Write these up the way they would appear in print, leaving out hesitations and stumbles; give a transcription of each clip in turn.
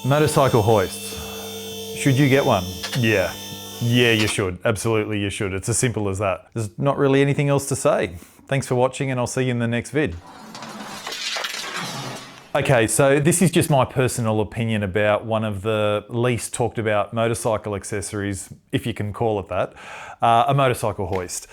Motorcycle hoists. Should you get one? Yeah. Yeah, you should. Absolutely, you should. It's as simple as that. There's not really anything else to say. Thanks for watching, and I'll see you in the next vid. Okay, so this is just my personal opinion about one of the least talked about motorcycle accessories, if you can call it that, a motorcycle hoist.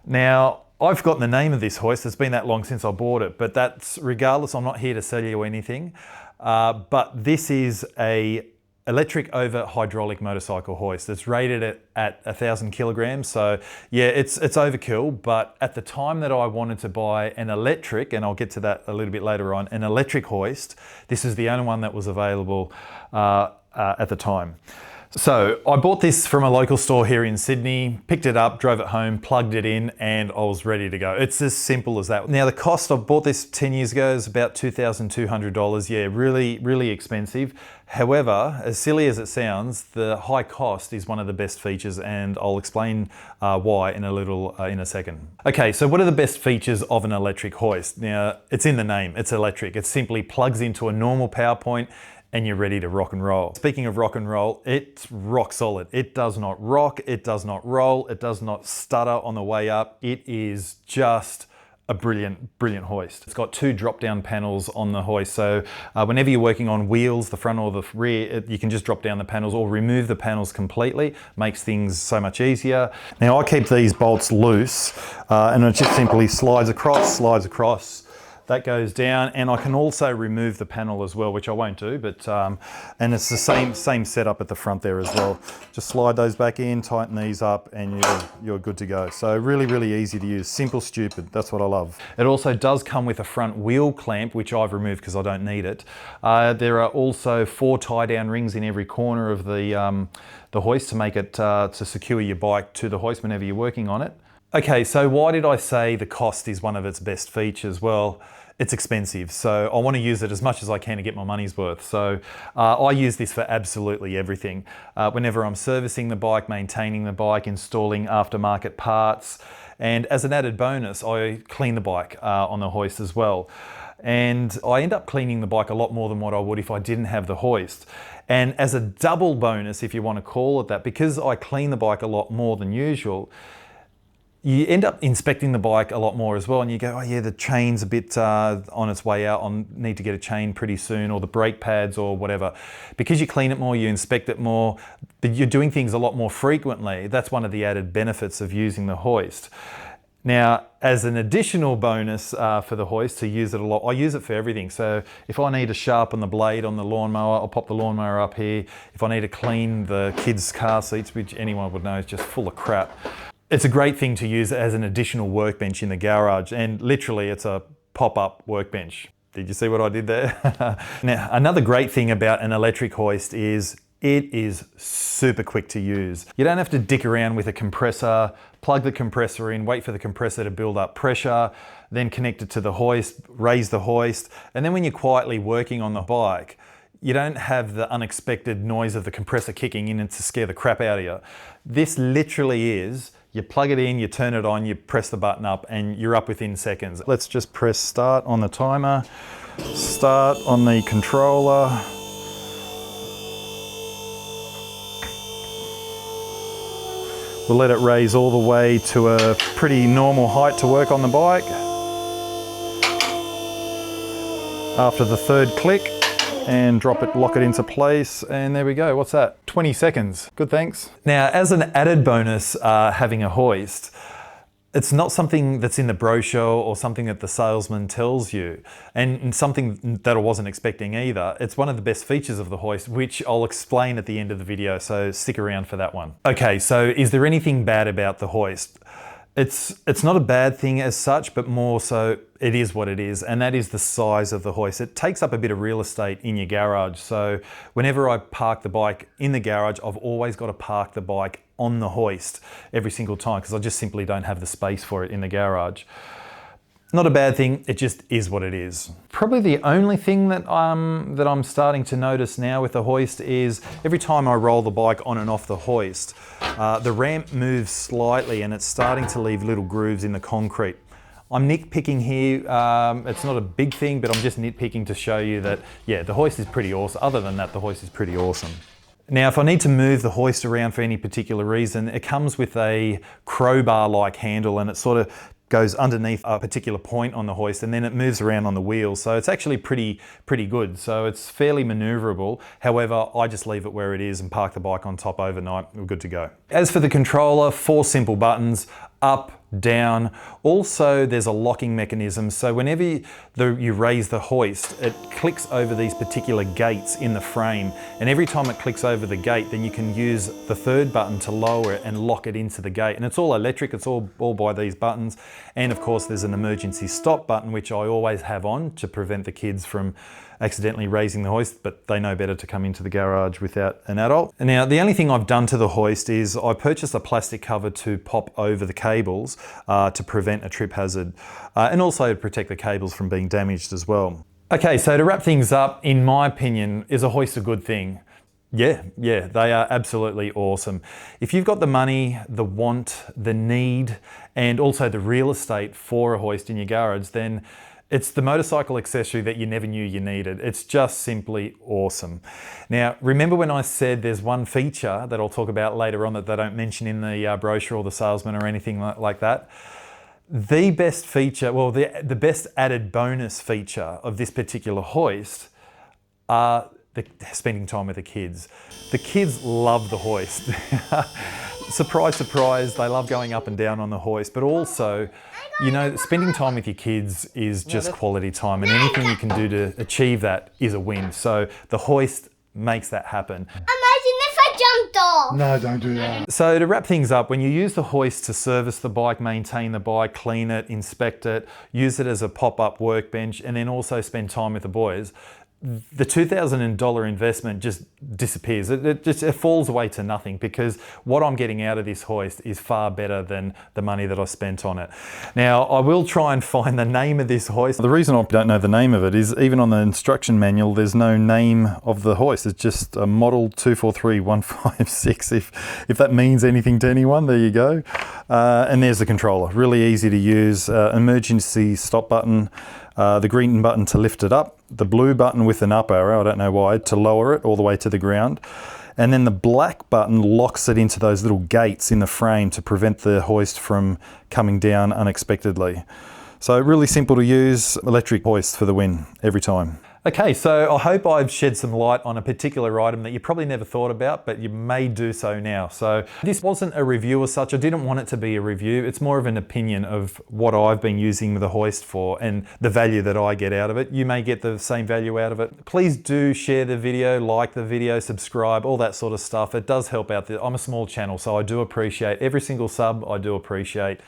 Now, I've forgotten the name of this hoist. It's been that long since I bought it, but that's regardless. I'm not here to sell you anything. But this is a electric over hydraulic motorcycle hoist. It's rated at 1,000 kilograms. So yeah, it's overkill, but at the time that I wanted to buy an electric, and I'll get to that a little bit later on, an electric hoist, this is the only one that was available at the time. So I bought this from a local store here in Sydney, picked it up, drove it home, plugged it in, and I was ready to go. It's as simple as that. Now the cost, I bought this 10 years ago, is about $2,200. Yeah, really, really expensive. However, as silly as it sounds, the high cost is one of the best features, and I'll explain why in a second. Okay, so what are the best features of an electric hoist? Now, it's in the name, it's electric. It simply plugs into a normal power point and you're ready to rock and roll. Speaking of rock and roll, it's rock solid. It does not rock, it does not roll, it does not stutter on the way up. It is just a brilliant, brilliant hoist. It's got two drop-down panels on the hoist, so whenever you're working on wheels, the front or the rear, you can just drop down the panels or remove the panels completely. Makes things so much easier. Now I keep these bolts loose and it just simply slides across. That goes down, and I can also remove the panel as well, which I won't do, but and it's the same setup at the front there as well. Just slide those back in, tighten these up, and you're good to go. So really, really easy to use. Simple, stupid. That's what I love. It also does come with a front wheel clamp, which I've removed because I don't need it. There are also 4 tie-down rings in every corner of the hoist to make it to secure your bike to the hoist whenever you're working on it. Okay, so why did I say the cost is one of its best features? Well, it's expensive, so I want to use it as much as I can to get my money's worth. So I use this for absolutely everything. Whenever I'm servicing the bike, maintaining the bike, installing aftermarket parts, and as an added bonus, I clean the bike on the hoist as well. And I end up cleaning the bike a lot more than what I would if I didn't have the hoist. And as a double bonus, if you want to call it that, because I clean the bike a lot more than usual, you end up inspecting the bike a lot more as well, and you go, oh yeah, the chain's a bit on its way out, I need to get a chain pretty soon, or the brake pads or whatever. Because you clean it more, you inspect it more, but you're doing things a lot more frequently. That's one of the added benefits of using the hoist. Now, as an additional bonus for the hoist, to use it a lot, I use it for everything. So if I need to sharpen the blade on the lawnmower, I'll pop the lawnmower up here. If I need to clean the kids' car seats, which anyone would know is just full of crap, it's a great thing to use as an additional workbench in the garage, and literally it's a pop-up workbench. Did you see what I did there? Now, another great thing about an electric hoist is it is super quick to use. You don't have to dick around with a compressor, plug the compressor in, wait for the compressor to build up pressure, then connect it to the hoist, raise the hoist, and then when you're quietly working on the bike, you don't have the unexpected noise of the compressor kicking in and to scare the crap out of you. This literally is, you plug it in, you turn it on, you press the button up, and you're up within seconds. Let's just press start on the timer, start on the controller. We'll let it raise all the way to a pretty normal height to work on the bike. After the third click, and drop it, lock it into place, and there we go. What's that? 20 seconds. Good, thanks. Now, as an added bonus, having a hoist, it's not something that's in the brochure or something that the salesman tells you, and something that I wasn't expecting either. It's one of the best features of the hoist, which I'll explain at the end of the video, so stick around for that one. Okay, so is there anything bad about the hoist? It's not a bad thing as such, but more so it is what it is, and that is the size of the hoist. It takes up a bit of real estate in your garage, so whenever I park the bike in the garage, I've always got to park the bike on the hoist every single time because I just simply don't have the space for it in the garage. Not a bad thing, it just is what it is. Probably the only thing that I'm starting to notice now with the hoist is every time I roll the bike on and off the hoist, the ramp moves slightly and it's starting to leave little grooves in the concrete. I'm nitpicking here. It's not a big thing, but I'm just nitpicking to show you that, yeah, the hoist is pretty awesome. Other than that, the hoist is pretty awesome. Now, if I need to move the hoist around for any particular reason, it comes with a crowbar-like handle, and it sort of goes underneath a particular point on the hoist, and then it moves around on the wheels. So it's actually pretty good. So it's fairly maneuverable. However, I just leave it where it is and park the bike on top overnight. We're good to go. As for the controller, 4 simple buttons: up, down. Also, there's a locking mechanism. So whenever you raise the hoist, it clicks over these particular gates in the frame. And every time it clicks over the gate, then you can use the 3rd button to lower it and lock it into the gate. And it's all electric, it's all by these buttons. And of course, there's an emergency stop button, which I always have on to prevent the kids from accidentally raising the hoist, but they know better to come into the garage without an adult. And now, the only thing I've done to the hoist is I purchased a plastic cover to pop over the cables to prevent a trip hazard, and also to protect the cables from being damaged as well. Okay, so to wrap things up, in my opinion, is a hoist a good thing? Yeah, they are absolutely awesome. If you've got the money, the want, the need, and also the real estate for a hoist in your garage, then it's the motorcycle accessory that you never knew you needed. It's just simply awesome. Now, remember when I said there's one feature that I'll talk about later on that they don't mention in the brochure or the salesman or anything like that? The best feature, well, the best added bonus feature of this particular hoist are spending time with the kids. The kids love the hoist. Surprise, surprise, they love going up and down on the hoist, but also, you know, spending time with your kids is just quality time, and anything you can do to achieve that is a win. So the hoist makes that happen. Imagine if I jumped off. No, don't do that. So to wrap things up, when you use the hoist to service the bike, maintain the bike, clean it, inspect it, use it as a pop-up workbench, and then also spend time with the boys, the $2,000 investment just disappears. It falls away to nothing, because what I'm getting out of this hoist is far better than the money that I spent on it. Now, I will try and find the name of this hoist. The reason I don't know the name of it is even on the instruction manual, there's no name of the hoist. It's just a model 243156. If that means anything to anyone, there you go. And there's the controller. Really easy to use. Emergency stop button. The green button to lift it up, the blue button with an up arrow, I don't know why, to lower it all the way to the ground. And then the black button locks it into those little gates in the frame to prevent the hoist from coming down unexpectedly. So really simple to use, electric hoist for the win every time. Okay, so I hope I've shed some light on a particular item that you probably never thought about, but you may do so now. So this wasn't a review as such. I didn't want it to be a review. It's more of an opinion of what I've been using the hoist for and the value that I get out of it. You may get the same value out of it. Please do share the video, like the video, subscribe, all that sort of stuff. It does help out. I'm a small channel, so I do appreciate every single sub. I do appreciate.